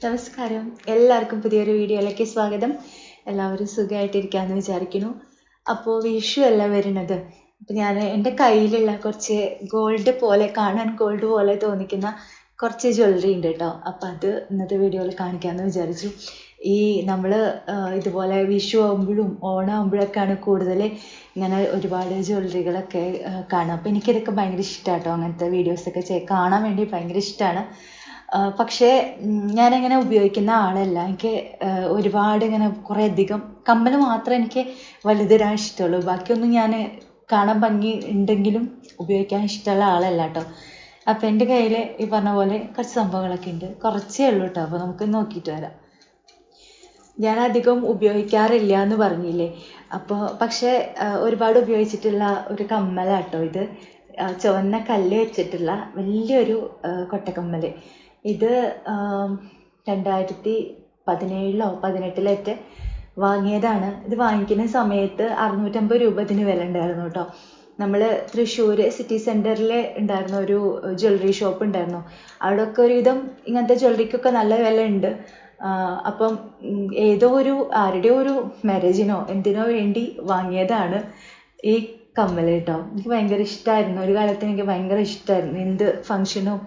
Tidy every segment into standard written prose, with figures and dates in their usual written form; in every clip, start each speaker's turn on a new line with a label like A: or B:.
A: നമസ്കാരം, എല്ലാവർക്കും പുതിയൊരു വീഡിയോയിലേക്ക് സ്വാഗതം. എല്ലാവരും സുഖമായിട്ടിരിക്കാമെന്ന് വിചാരിക്കുന്നു. അപ്പോൾ വിഷു അല്ല വരുന്നത്. അപ്പോൾ ഞാൻ എൻ്റെ കയ്യിലുള്ള കുറച്ച് കാണാൻ ഗോൾഡ് പോലെ തോന്നിക്കുന്ന കുറച്ച് ജ്വല്ലറി ഉണ്ട് കേട്ടോ. അപ്പോൾ അത് ഇന്നത്തെ വീഡിയോയിൽ കാണിക്കാമെന്ന് വിചാരിച്ചു. ഈ നമ്മൾ ഇതുപോലെ വിഷു ആകുമ്പോഴും ഓണമാകുമ്പോഴൊക്കെയാണ് കൂടുതൽ ഇങ്ങനെ ഒരുപാട് ജ്വല്ലറികളൊക്കെ കാണുക. അപ്പോൾ എനിക്കിതൊക്കെ ഭയങ്കര ഇഷ്ടമാണ് കേട്ടോ. അങ്ങനത്തെ വീഡിയോസൊക്കെ കാണാൻ വേണ്ടി ഭയങ്കര ഇഷ്ടമാണ്. പക്ഷേ ഞാനിങ്ങനെ ഉപയോഗിക്കുന്ന ആളല്ല. എനിക്ക് ഒരുപാട് ഇങ്ങനെ കുറേ അധികം കമ്മൽ മാത്രമേ എനിക്ക് വലുതിടാൻ ഇഷ്ടമുള്ളൂ. ബാക്കിയൊന്നും ഞാൻ കാണാൻ ഭംഗി ഉണ്ടെങ്കിലും ഉപയോഗിക്കാൻ ഇഷ്ടമുള്ള ആളല്ല കേട്ടോ. അപ്പോൾ എൻ്റെ കയ്യിൽ ഈ പറഞ്ഞ പോലെ കുറച്ച് സംഭവങ്ങളൊക്കെ ഉണ്ട്. കുറച്ചേ ഉള്ളൂ കേട്ടോ. അപ്പോൾ നമുക്ക് നോക്കിയിട്ട് വരാം. ഞാൻ അധികം ഉപയോഗിക്കാറില്ല എന്ന് പറഞ്ഞില്ലേ. അപ്പോൾ പക്ഷേ ഒരുപാട് ഉപയോഗിച്ചിട്ടുള്ള ഒരു കമ്മലാട്ടോ ഇത്. ചുവന്ന കല്ല് വെച്ചിട്ടുള്ള വലിയൊരു കൊട്ടക്കമ്മൽ. ഇത് 2017 18 വാങ്ങിയതാണ്. ഇത് വാങ്ങിക്കുന്ന സമയത്ത് 650 രൂപ ഇതിന് വില ഉണ്ടായിരുന്നു കേട്ടോ. നമ്മൾ തൃശ്ശൂർ സിറ്റി സെൻറ്ററിൽ ഉണ്ടായിരുന്ന ഒരു ജ്വല്ലറി ഷോപ്പ് ഉണ്ടായിരുന്നു. അവിടെയൊക്കെ ഒരുവിധം ഇങ്ങനത്തെ ജ്വല്ലറിക്കൊക്കെ നല്ല വില ഉണ്ട്. അപ്പം ആരുടെയോ ഒരു മാരേജിനോ എന്തിനോ വേണ്ടി വാങ്ങിയതാണ് ഈ കമ്മൽ കേട്ടോ. എനിക്ക് ഭയങ്കര ഇഷ്ടമായിരുന്നു. ഒരു കാലത്ത് എനിക്ക് ഭയങ്കര ഇഷ്ടമായിരുന്നു. എന്ത് ഫങ്ഷനും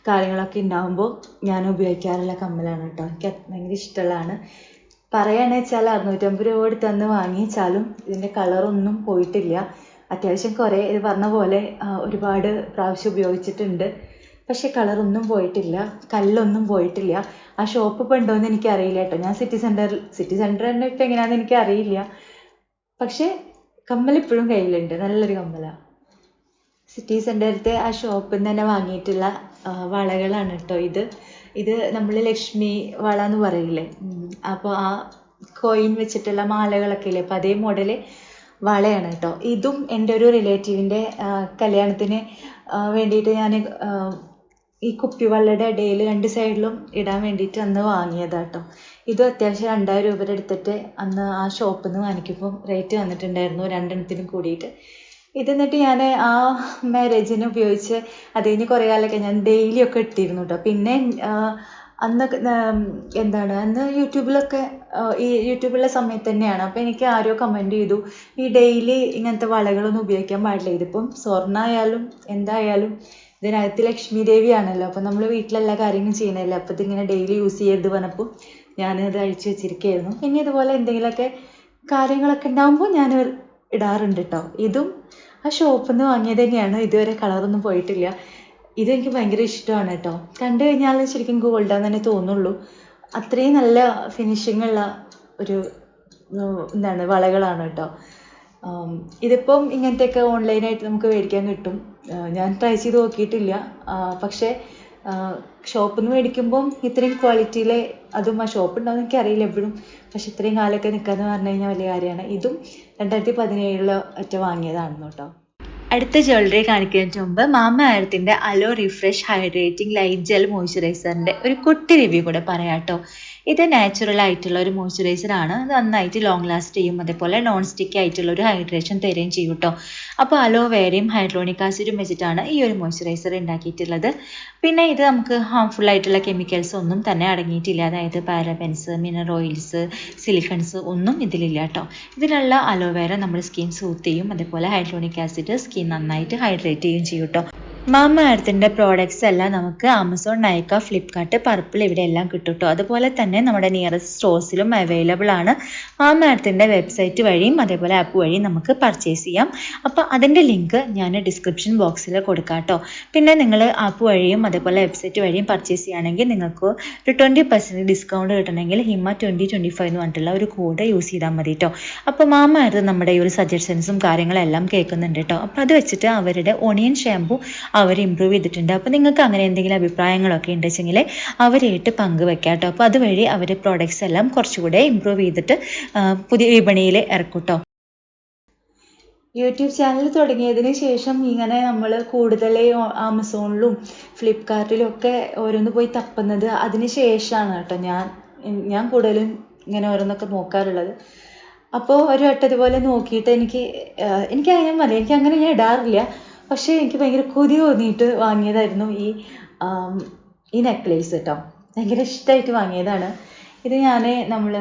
A: കാര്യങ്ങളൊക്കെ ഉണ്ടാകുമ്പോൾ ഞാൻ ഉപയോഗിക്കാറുള്ള കമ്മലാണ് കേട്ടോ. എനിക്ക് ഭയങ്കര ഇഷ്ടമുള്ളതാണ്. പറയുകയാണെന്ന് വെച്ചാൽ 650 രൂപ കൊടുത്ത് അന്ന് വാങ്ങിച്ചാലും ഇതിൻ്റെ കളറൊന്നും പോയിട്ടില്ല. അത്യാവശ്യം കുറേ ഇത് പറഞ്ഞ പോലെ ഒരുപാട് പ്രാവശ്യം ഉപയോഗിച്ചിട്ടുണ്ട്. പക്ഷേ കളറൊന്നും പോയിട്ടില്ല, കല്ലൊന്നും പോയിട്ടില്ല. ആ ഷോപ്പ് ഇപ്പോൾ ഉണ്ടോയെന്ന് എനിക്കറിയില്ല കേട്ടോ. ഞാൻ സിറ്റി സെൻറ്റർ തന്നെ ഇപ്പം എങ്ങനെയാണെന്ന് എനിക്കറിയില്ല. പക്ഷേ കമ്മൽ ഇപ്പോഴും കയ്യിലുണ്ട്. നല്ലൊരു കമ്മലാണ്. സിറ്റി സെൻറ്ററിലത്തെ ആ ഷോപ്പിൽ നിന്ന് തന്നെ വാങ്ങിയിട്ടുള്ള വളകളാണ് കേട്ടോ ഇത് നമ്മൾ ലക്ഷ്മി വള എന്ന് പറയില്ലേ. അപ്പോൾ ആ കോയിൻ വെച്ചിട്ടുള്ള മാലകളൊക്കെ ഇല്ലേ, അപ്പോൾ അതേ മോഡൽ വളയാണ് കേട്ടോ. ഇതും എൻ്റെ ഒരു റിലേറ്റീവിൻ്റെ കല്യാണത്തിന് വേണ്ടിയിട്ട് ഞാൻ ഈ കുപ്പിവളയുടെ ഇടയിൽ 2 സൈഡിലും ഇടാൻ വേണ്ടിയിട്ട് അന്ന് വാങ്ങിയതാണ് കേട്ടോ. ഇതും അത്യാവശ്യം 2000 രൂപ എടുത്തിട്ട് അന്ന് ആ ഷോപ്പിൽ നിന്ന് വാങ്ങിക്കുമ്പം റേറ്റ് വന്നിട്ടുണ്ടായിരുന്നു രണ്ടെണ്ണത്തിനും കൂടിയിട്ട്. ഇത് എന്നിട്ട് ഞാൻ ആ മാരേജിന് ഉപയോഗിച്ച് അത് കഴിഞ്ഞ് കുറേ കാലമൊക്കെ ഞാൻ ഡെയിലി ഒക്കെ ഇട്ടിരുന്നു കേട്ടോ. പിന്നെ അന്ന് യൂട്യൂബിലൊക്കെ യൂട്യൂബിലുള്ള സമയത്ത് തന്നെയാണ്. അപ്പോൾ എനിക്ക് ആരോ കമൻറ്റ് ചെയ്തു, ഈ ഡെയിലി ഇങ്ങനത്തെ വളകളൊന്നും ഉപയോഗിക്കാൻ പാടില്ല. ഇതിപ്പം സ്വർണ്ണമായാലും എന്തായാലും ഇതിനകത്ത് ലക്ഷ്മി ദേവിയാണല്ലോ. അപ്പോൾ നമ്മൾ വീട്ടിലെല്ലാ കാര്യങ്ങളും ചെയ്യണമല്ലോ. അപ്പോൾ ഇതിങ്ങനെ ഡെയിലി യൂസ് ചെയ്യരുത് പറഞ്ഞപ്പോൾ ഞാനത് അഴിച്ചു വെച്ചിരിക്കുകയായിരുന്നു. പിന്നെ ഇതുപോലെ എന്തെങ്കിലുമൊക്കെ കാര്യങ്ങളൊക്കെ ഉണ്ടാകുമ്പോൾ ഞാൻ ഇടാറുണ്ട് കേട്ടോ. ഇതും ആ ഷോപ്പിൽ നിന്ന് വാങ്ങിയത് തന്നെയാണ്. ഇതുവരെ കളറൊന്നും പോയിട്ടില്ല. ഇതെനിക്ക് ഭയങ്കര ഇഷ്ടമാണ് കേട്ടോ. കണ്ടു കഴിഞ്ഞാൽ ശരിക്കും ഗോൾഡാന്ന് തന്നെ തോന്നുള്ളൂ. അത്രയും നല്ല ഫിനിഷിംഗ് ഉള്ള ഒരു വളകളാണ് കേട്ടോ. ഇതിപ്പം ഇങ്ങനത്തെയൊക്കെ ഓൺലൈനായിട്ട് നമുക്ക് മേടിക്കാൻ കിട്ടും. ഞാൻ ട്രൈ ചെയ്ത് നോക്കിയിട്ടില്ല. പക്ഷേ ഷോപ്പിൽ നിന്ന് മേടിക്കുമ്പം ഇത്രയും ക്വാളിറ്റിയിൽ അതും ആ ഷോപ്പ് ഉണ്ടാവും എനിക്കറിയില്ല എപ്പോഴും. പക്ഷെ ഇത്രയും കാലമൊക്കെ നിൽക്കാന്ന് പറഞ്ഞു കഴിഞ്ഞാൽ വലിയ കാര്യമാണ്. ഇതും 2017 വാങ്ങിയതാണെന്ന് കേട്ടോ. അടുത്ത ജ്വല്ലറി കാണിക്കുന്നതിന് മുമ്പ് മാമ എർത്തിൻ്റെ aloe refresh hydrating light gel മോയ്സ്ചറൈസറിൻ്റെ ഒരു കുട്ടി റിവ്യൂ കൂടെ പറയാം കേട്ടോ. ഇത് നാച്ചുറൽ ആയിട്ടുള്ള ഒരു മോയ്സ്ചറൈസർ ആണ്. അത് നന്നായിട്ട് ലോങ് ലാസ്റ്റ് ചെയ്യും. അതേപോലെ നോൺ സ്റ്റിക്കി ആയിട്ടുള്ള ഒരു ഹൈഡ്രേഷൻ തരുകയും ചെയ്യും കേട്ടോ. അപ്പോൾ അലോവേരയും ഹൈഡ്രോണിക് ആസിഡും വെച്ചിട്ടാണ് ഈ ഒരു മോയ്സ്ചറൈസർ ഉണ്ടാക്കിയിട്ടുള്ളത്. പിന്നെ ഇത് നമുക്ക് ഹാംഫുൾ ആയിട്ടുള്ള കെമിക്കൽസ് ഒന്നും തന്നെ അടങ്ങിയിട്ടില്ല. അതായത് പാരബെൻസ്, മിനറൽ ഓയിൽസ്, സിലിക്കൺസ് ഒന്നും ഇതിലില്ല കേട്ടോ. ഇതിലുള്ള അലോവേര നമ്മുടെ സ്കിൻ സൂത്ത് ചെയ്യും. അതേപോലെ ഹൈഡ്രോണിക് ആസിഡ് സ്കിൻ നന്നായിട്ട് ഹൈഡ്രേറ്റ് ചെയ്യുകയും ചെയ്യും കേട്ടോ. മാമ എർത്തിൻ്റെ പ്രോഡക്റ്റ്സ് എല്ലാം നമുക്ക് ആമസോൺ, നൈക്ക, ഫ്ലിപ്കാർട്ട്, പർപ്പിൾ ഇവിടെ എല്ലാം കിട്ടും കേട്ടോ. അതുപോലെ തന്നെ നമ്മുടെ നിയറസ്റ്റ് സ്റ്റോഴ്സിലും അവൈലബിൾ ആണ്. മാമ എർത്തിൻ്റെ വെബ്സൈറ്റ് വഴിയും അതേപോലെ ആപ്പ് വഴിയും നമുക്ക് പർച്ചേസ് ചെയ്യാം. അപ്പോൾ അതിൻ്റെ ലിങ്ക് ഞാൻ ഡിസ്ക്രിപ്ഷൻ ബോക്സിൽ കൊടുക്കാം കേട്ടോ. പിന്നെ നിങ്ങൾ ആപ്പ് വഴിയും അതേപോലെ വെബ്സൈറ്റ് വഴിയും പർച്ചേസ് ചെയ്യുകയാണെങ്കിൽ നിങ്ങൾക്ക് ഒരു 20% ഡിസ്കൗണ്ട് കിട്ടണമെങ്കിൽ ഹിമ 2025 എന്ന് പറഞ്ഞിട്ടുള്ള ഒരു കോഡ് യൂസ് ചെയ്താൽ മതി കേട്ടോ. അപ്പോൾ മാമ എർത്ത് നമ്മുടെ ഈ ഒരു സജഷൻസും കാര്യങ്ങളെല്ലാം കേൾക്കുന്നുണ്ട് കേട്ടോ. അപ്പോൾ അത് വെച്ചിട്ട് അവരുടെ ഓണിയൻ ഷാമ്പു അവർ ഇമ്പ്രൂവ് ചെയ്തിട്ടുണ്ട്. അപ്പോൾ നിങ്ങൾക്ക് അങ്ങനെ എന്തെങ്കിലും അഭിപ്രായങ്ങളൊക്കെ ഉണ്ടെങ്കിൽ അവരായിട്ട് പങ്കുവെക്കാം കേട്ടോ. അപ്പോൾ അതുവഴി അവർ പ്രോഡക്റ്റ്സ് എല്ലാം കുറച്ചുകൂടെ ഇമ്പ്രൂവ് ചെയ്തിട്ട് പുതിയ വിപണിയിൽ ഇറക്കും കേട്ടോ. യൂട്യൂബ് ചാനൽ തുടങ്ങിയതിന് ശേഷം ഇങ്ങനെ നമ്മൾ കൂടുതൽ ആമസോണിലും ഫ്ലിപ്കാർട്ടിലും ഒക്കെ ഓരോന്ന് പോയി തപ്പുന്നത് അതിന് ശേഷമാണ് കേട്ടോ. ഞാൻ കൂടുതലും ഇങ്ങനെ ഓരോന്നൊക്കെ നോക്കാറുള്ളത്. അപ്പോൾ ഒരു വട്ടം ഇതുപോലെ നോക്കിയിട്ട് എനിക്കറിയാൻ മതി, എനിക്കങ്ങനെ ഞാൻ ഇടാറില്ല. പക്ഷേ എനിക്ക് ഭയങ്കര കൊതി തോന്നിയിട്ട് വാങ്ങിയതായിരുന്നു ഈ നെക്ലേസ് കേട്ടോ. ഭയങ്കര ഇഷ്ടമായിട്ട് വാങ്ങിയതാണ്. ഇത് ഞാൻ നമ്മൾ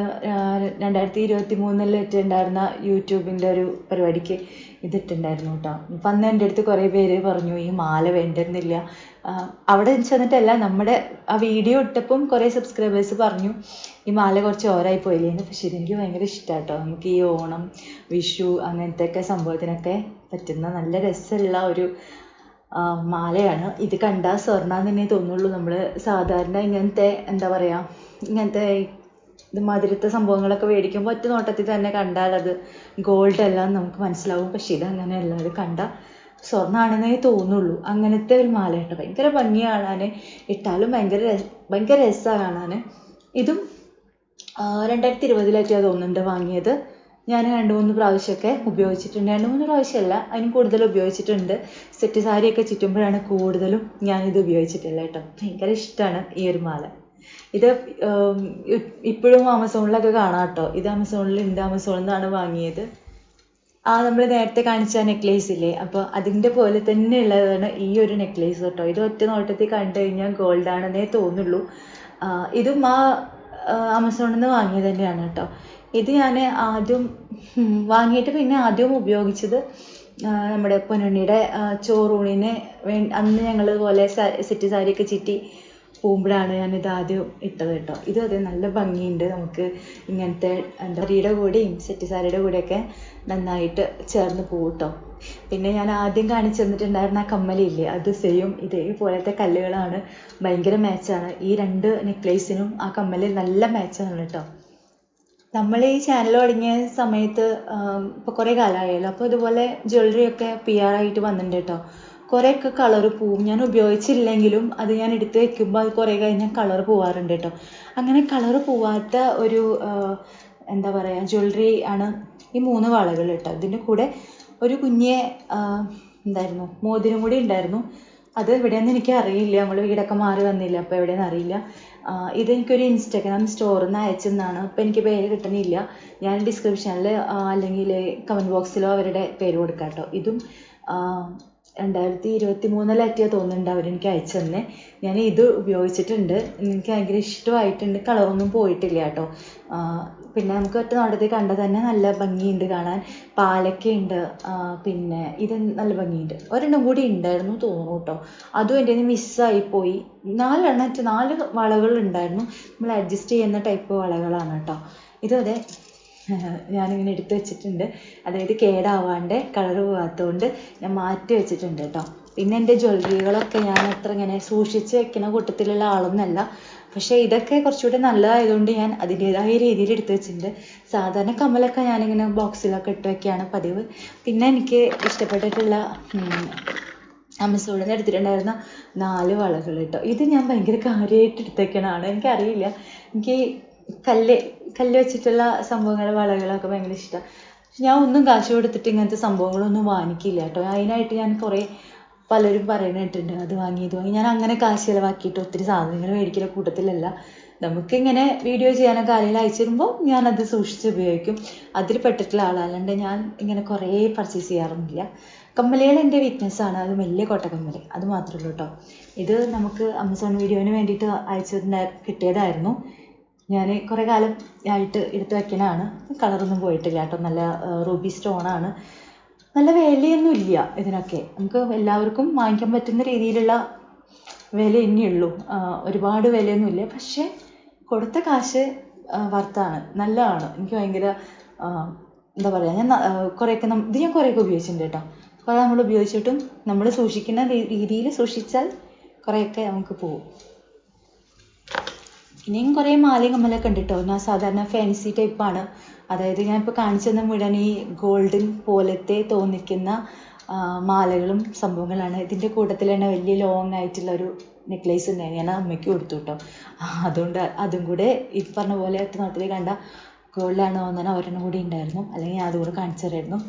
A: 2023 ഇട്ടുണ്ടായിരുന്ന യൂട്യൂബിൻ്റെ ഒരു പരിപാടിക്ക് ഇതിട്ടുണ്ടായിരുന്നു കേട്ടോ. അപ്പം അന്ന് എൻ്റെ അടുത്ത് കുറേ പേര് പറഞ്ഞു ഈ മാല വേണ്ടിയിരുന്നില്ല. അവിടെ ചെന്നിട്ടല്ല, നമ്മുടെ ആ വീഡിയോ ഇട്ടപ്പം കുറേ സബ്സ്ക്രൈബേഴ്സ് പറഞ്ഞു ഈ മാല കുറച്ച് ഓവറായി പോയില്ലേന്ന്. പക്ഷെ ഇതെനിക്ക് ഭയങ്കര ഇഷ്ടമാണ് കേട്ടോ. നമുക്ക് ഈ ഓണം, വിഷു അങ്ങനത്തെയൊക്കെ സംഭവത്തിനൊക്കെ പറ്റുന്ന നല്ല രസമുള്ള ഒരു മാലയാണ്. ഇത് കണ്ടാൽ സ്വർണ്ണം തന്നെ തോന്നുള്ളൂ. നമ്മൾ സാധാരണ ഇങ്ങനത്തെ എന്താ പറയുക, ഇങ്ങനത്തെ ഇത് മാതിരത്തെ സംഭവങ്ങളൊക്കെ മേടിക്കുമ്പോൾ ഒറ്റ നോട്ടത്തിൽ തന്നെ കണ്ടാൽ അത് ഗോൾഡ് അല്ല എന്ന് നമുക്ക് മനസ്സിലാവും. പക്ഷെ ഇതങ്ങനെയല്ല, ഇത് കണ്ടാൽ സ്വർണ്ണമാണെന്നേ തോന്നുള്ളൂ. അങ്ങനത്തെ ഒരു മാല കേട്ടോ. ഭയങ്കര ഭംഗി കാണാൻ, ഇട്ടാലും ഭയങ്കര രസമാണ് കാണാൻ. ഇതും 2020 തോന്നുന്നുണ്ട് വാങ്ങിയത്. ഞാൻ 2-3 പ്രാവശ്യമൊക്കെ ഉപയോഗിച്ചിട്ടുണ്ട്. 2-3 പ്രാവശ്യമല്ല, അതിന് കൂടുതൽ ഉപയോഗിച്ചിട്ടുണ്ട്. സെറ്റ് സാരിയൊക്കെ ചുറ്റുമ്പോഴാണ് കൂടുതലും ഞാനിത് ഉപയോഗിച്ചിട്ടില്ല കേട്ടോ. ഭയങ്കര ഇഷ്ടമാണ് ഈ ഒരു മാല. ഇത് ഇപ്പോഴും ആമസോണിലൊക്കെ കാണാം കേട്ടോ. ഇത് ആമസോണിൽ നിന്നാണ് വാങ്ങിയത്. നമ്മൾ നേരത്തെ കാണിച്ച നെക്ലേസ് ഇല്ലേ, അപ്പോൾ അതിൻ്റെ പോലെ തന്നെ ഉള്ളതാണ് ഈ ഒരു നെക്ലേസ് കേട്ടോ. ഇത് ഒറ്റ നോട്ടത്തിൽ കണ്ടു കഴിഞ്ഞാൽ ഗോൾഡ് ആണെന്നേ തോന്നുള്ളൂ. ഇതും ആമസോണിൽ നിന്ന് വാങ്ങിയത് തന്നെയാണ് കേട്ടോ. ഇത് ഞാൻ ആദ്യം വാങ്ങിയിട്ട് പിന്നെ ആദ്യം ഉപയോഗിച്ചത് നമ്മുടെ പൊന്നുണ്ണിയുടെ ചോറൂണിന് അന്ന് ഞങ്ങൾ ഇതുപോലെ സെറ്റ് സാരിയൊക്കെ ചുറ്റി പോകുമ്പോഴാണ് ഞാനിത് ആദ്യം ഇട്ടത് കേട്ടോ. ഇത് അതെ നല്ല ഭംഗിയുണ്ട്. നമുക്ക് ഇങ്ങനത്തെ സാരിയുടെ കൂടെയും സെറ്റ് സാരിയുടെ കൂടെയൊക്കെ നന്നായിട്ട് ചേർന്ന് പോകും കേട്ടോ. പിന്നെ ഞാൻ ആദ്യം കാണിച്ചു തന്നിട്ടുണ്ടായിരുന്ന ആ കമ്മലില്ലേ, അത് സെയിം ഇതേപോലത്തെ കല്ലുകളാണ്. ഭയങ്കര മാച്ചാണ്. ഈ 2 നെക്ലേസിനും ആ കമ്മൽ നല്ല മാച്ചാണ് കേട്ടോ. നമ്മൾ ഈ ചാനൽ തുടങ്ങിയ സമയത്ത് ഇപ്പോൾ കുറേ കാലമായല്ലോ. അപ്പോൾ ഇതുപോലെ ജ്വല്ലറി ഒക്കെ PR ആയിട്ട് വന്നിട്ടുണ്ട് കേട്ടോ. കുറേയൊക്കെ കളറ് പോവും. ഞാൻ ഉപയോഗിച്ചില്ലെങ്കിലും അത് ഞാൻ എടുത്ത് വെക്കുമ്പോൾ അത് കുറേ കഴിഞ്ഞാൽ കളറ് പോവാറുണ്ട് കേട്ടോ. അങ്ങനെ കളറ് പോവാത്ത ഒരു എന്താ പറയുക ജ്വല്ലറി ആണ് ഈ 3 വളകൾ കേട്ടോ. ഇതിൻ്റെ കൂടെ ഒരു കുഞ്ഞ് എന്തായിരുന്നു മോതിരം കൂടി ഉണ്ടായിരുന്നു. അത് എവിടെയാണെന്ന് എനിക്ക് അറിയില്ല. നമ്മൾ വീടൊക്കെ മാറി വന്നില്ല, അപ്പോൾ എവിടെയെന്ന് അറിയില്ല. ഇതെനിക്കൊരു ഇൻസ്റ്റാഗ്രാം സ്റ്റോറിൽ നിന്ന് അയച്ചെന്നാണ്. അപ്പോൾ എനിക്ക് പേര് കിട്ടണില്ല. ഞാൻ ഡിസ്ക്രിപ്ഷനിൽ അല്ലെങ്കിൽ കമൻറ്റ് ബോക്സിലോ അവരുടെ പേര് കൊടുക്കാം കേട്ടോ. ഇതും 2023 തോന്നുന്നുണ്ട് അവരെനിക്ക് അയച്ചു തന്നെ. ഞാൻ ഇത് ഉപയോഗിച്ചിട്ടുണ്ട്. എനിക്ക് ഭയങ്കര ഇഷ്ടമായിട്ടുണ്ട്. കളറൊന്നും പോയിട്ടില്ല കേട്ടോ. പിന്നെ നമുക്ക് ഒറ്റ നോട്ടത്തിൽ കണ്ടാൽ തന്നെ നല്ല ഭംഗിയുണ്ട് കാണാൻ. പാലക്കയുണ്ട്. പിന്നെ ഇത് നല്ല ഭംഗിയുണ്ട്. ഒരെണ്ണം കൂടി ഉണ്ടായിരുന്നു തോന്നുന്നു കേട്ടോ. അതും എൻ്റെ കയ്യിൽ നിന്ന് മിസ്സായിപ്പോയി. 4 വളകൾ ഉണ്ടായിരുന്നു. നമ്മൾ അഡ്ജസ്റ്റ് ചെയ്യുന്ന ടൈപ്പ് വളകളാണ് കേട്ടോ. ഇതും അതെ ഞാനിങ്ങനെ എടുത്ത് വെച്ചിട്ടുണ്ട്. അതായത് കേടാവാണ്ട് കളറ് പോകാത്തതുകൊണ്ട് ഞാൻ മാറ്റി വെച്ചിട്ടുണ്ട് കേട്ടോ. പിന്നെ എൻ്റെ ജ്വല്ലറികളൊക്കെ ഞാൻ അത്ര ഇങ്ങനെ സൂക്ഷിച്ച് വെക്കുന്ന കൂട്ടത്തിലുള്ള ആളൊന്നുമല്ല. പക്ഷേ ഇതൊക്കെ കുറച്ചുകൂടി നല്ലതായതുകൊണ്ട് ഞാൻ അതിൻ്റേതായ രീതിയിൽ എടുത്ത് വെച്ചിട്ടുണ്ട്. സാധാരണ കമ്മലൊക്കെ ഞാനിങ്ങനെ ബോക്സിലൊക്കെ ഇട്ട് വയ്ക്കുകയാണ് പതിവ്. പിന്നെ എനിക്ക് ഇഷ്ടപ്പെട്ടിട്ടുള്ള ആമസോണിൽ നിന്ന് എടുത്തിട്ടുണ്ടായിരുന്ന 4 വളകൾ കേട്ടോ. ഇത് ഞാൻ ഭയങ്കര കാര്യമായിട്ട് എടുത്ത് വയ്ക്കണതാണ്. എനിക്കറിയില്ല, എനിക്ക് കല്ല് വെച്ചിട്ടുള്ള സംഭവങ്ങൾ വളകളൊക്കെ ഭയങ്കര ഇഷ്ടമാണ്. പക്ഷെ ഞാൻ ഒന്നും കാശ് കൊടുത്തിട്ട് ഇങ്ങനത്തെ സംഭവങ്ങളൊന്നും വാങ്ങിക്കില്ല കേട്ടോ. അതിനായിട്ട് ഞാൻ പലരും പറയുന്നത് കേട്ടിട്ടുണ്ട്, അത് വാങ്ങി ഇത് വാങ്ങി. ഞാൻ അങ്ങനെ കാശ് ചിലവാക്കിയിട്ട് ഒത്തിരി സാധനങ്ങൾ മേടിക്കുന്ന കൂട്ടത്തിലല്ല. നമുക്കിങ്ങനെ വീഡിയോ ചെയ്യാനൊക്കെ ആരെങ്കിലും അയച്ചു തരുമ്പോൾ ഞാനത് സൂക്ഷിച്ച് ഉപയോഗിക്കും. അതിൽ പെട്ടിട്ടുള്ള ആളല്ലാണ്ട് ഞാൻ ഇങ്ങനെ കുറേ പർച്ചേസ് ചെയ്യാറൊന്നുമില്ല. കമ്മലുകൾ എൻ്റെ വീക്ക്നെസ്സാണ്. അത് വലിയ കോട്ടക്കമ്മൽ, അത് മാത്രമേ ഉള്ളൂ കേട്ടോ. ഇത് നമുക്ക് ആമസോൺ വീഡിയോന് വേണ്ടിയിട്ട് കിട്ടിയതായിരുന്നു. ഞാൻ കുറേ കാലം ആയിട്ട് എടുത്ത് വയ്ക്കണതാണ്. കളറൊന്നും പോയിട്ടില്ല കേട്ടോ. നല്ല റൂബി സ്റ്റോണാണ്. നല്ല വിലയൊന്നും ഇല്ല ഇതിനൊക്കെ. നമുക്ക് എല്ലാവർക്കും വാങ്ങിക്കാൻ പറ്റുന്ന രീതിയിലുള്ള വില തന്നെയുള്ളൂ. ഒരുപാട് വിലയൊന്നുമില്ല. പക്ഷേ കൊടുത്ത കാശ് വർത്താണ്, നല്ലതാണ്. എനിക്ക് ഭയങ്കര എന്താ പറയുക, ഞാൻ കുറേയൊക്കെ ഉപയോഗിച്ചിട്ടുണ്ട് കേട്ടോ. കുറേ നമ്മൾ ഉപയോഗിച്ചിട്ടും നമ്മൾ സൂക്ഷിക്കുന്ന രീതിയിൽ സൂക്ഷിച്ചാൽ കുറേയൊക്കെ നമുക്ക് പോകും. ഇനിയും കുറേ മാലയും കമ്മലൊക്കെ ഉണ്ട് കേട്ടോ. ഞാൻ സാധാരണ ഫാൻസി ടൈപ്പാണ്. അതായത് ഞാനിപ്പോൾ കാണിച്ചു തന്ന മുഴുവൻ ഈ ഗോൾഡൻ പോലത്തെ തോന്നിക്കുന്ന മാലകളും സംഭവങ്ങളാണ്. ഇതിൻ്റെ കൂട്ടത്തിൽ തന്നെ വലിയ ലോങ് ആയിട്ടുള്ള ഒരു നെക്ലേസ് ഉണ്ടായിരുന്നു. ഞാൻ അമ്മയ്ക്ക് കൊടുത്തു കേട്ടോ. അതുകൊണ്ട് അതും കൂടെ ഈ പറഞ്ഞ പോലെ ഒറ്റ നോട്ടത്തിൽ കണ്ട ഗോൾഡാണ് തോന്നുന്നത് ഒരെണ്ണം കൂടി ഉണ്ടായിരുന്നു. അല്ലെങ്കിൽ ഞാൻ അതുകൂടെ കാണിച്ചു തരായിരുന്നു.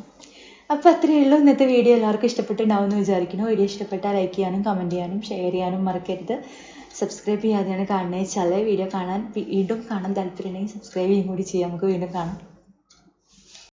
A: അപ്പോൾ അത്രയേ ഉള്ളൂ. ഇന്നത്തെ വീഡിയോ എല്ലാവർക്കും ഇഷ്ടപ്പെട്ടുണ്ടാവും എന്ന് വിചാരിക്കുന്നു. വീഡിയോ ഇഷ്ടപ്പെട്ടാൽ ലൈക്ക് ചെയ്യാനും കമൻറ്റ് ചെയ്യാനും ഷെയർ ചെയ്യാനും മറക്കരുത്. സബ്സ്ക്രൈബ് ചെയ്യാതെയാണ് കാണുന്നത് വെച്ചാൽ വീഡിയോ വീണ്ടും കാണാൻ താല്പര്യമുണ്ടെങ്കിൽ സബ്സ്ക്രൈബ് ചെയ്യും കൂടി ചെയ്യാം. നമുക്ക് വീണ്ടും കാണാം.